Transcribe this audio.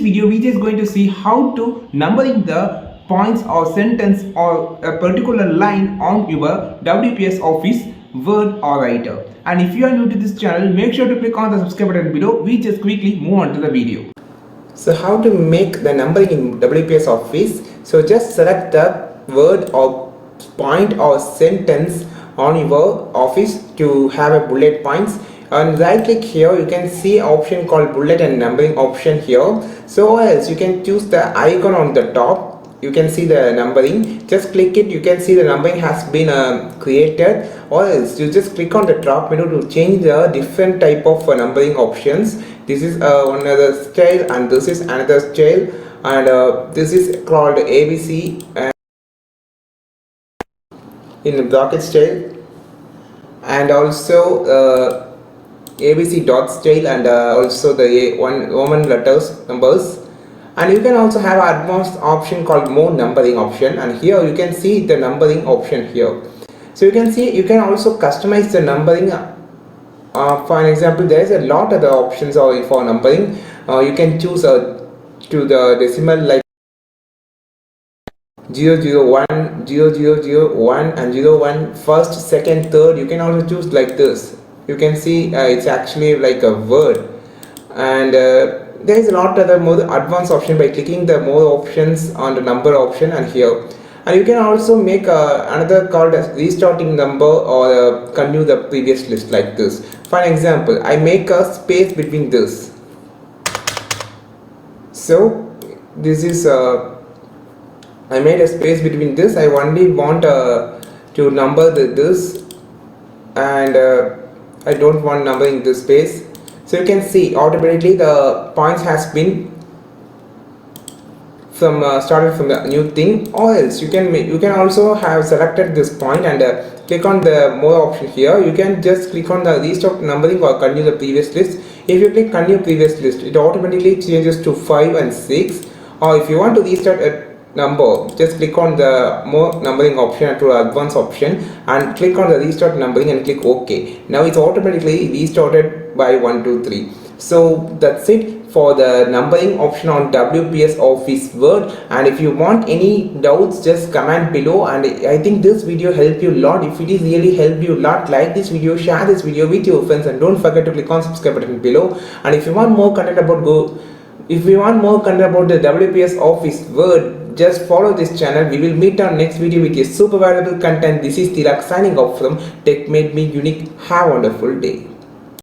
video we just going to see how to numbering the points or sentence or a particular line on your WPS Office Word or Writer. And if you are new to this channel, make sure to click on the subscribe button below. We just quickly move on to the video. So how to make the numbering in WPS Office? So just select the word or point or sentence on your office to have a bullet points, and right click here. You can see option called bullet and numbering option here. So else you can choose the icon on the top. You can see the numbering, just click it. You can see the numbering has been created, or else you just click on the drop menu to change the different type of numbering options. This is another style and this is another style, and this is called ABC in the bracket style, and also ABC dot style, and also the one Roman letters numbers. And you can also have advanced option called more numbering option, and here you can see the numbering option here. So you can see you can also customize the numbering. For an example, there is a lot of the options for numbering. You can choose to the decimal like 001, 0001 and 01, first, second, third. You can also choose like this. You can see it's actually like a word, and there is a lot of the more advanced option by clicking the more options on the number option and here. And you can also make another called as restarting number or continue the previous list like this. For an example, I make a space between this. So this is I made a space between this. I only want to number this, and I don't want numbering this space. So you can see automatically the points has been from started from the new thing. Or else you can also have selected this point and click on the more option here. You can just click on the restart numbering or continue the previous list. If you click continue previous list, it automatically changes to 5 and 6. Or if you want to restart a number, just click on the more numbering option to advanced option and click on the restart numbering and click OK. Now it's automatically restarted by 1 2 3. So that's it for the numbering option on WPS Office Word. And if you want any doubts, just comment below. And I think this video helped you a lot. If it is really helped you a lot, like this video, share this video with your friends, and don't forget to click on subscribe button below. And if you want more content about the WPS Office Word, just follow this channel. We will meet on next video with a super valuable content. This is Tilak signing off from Tech Made Me Unique. Have a wonderful day.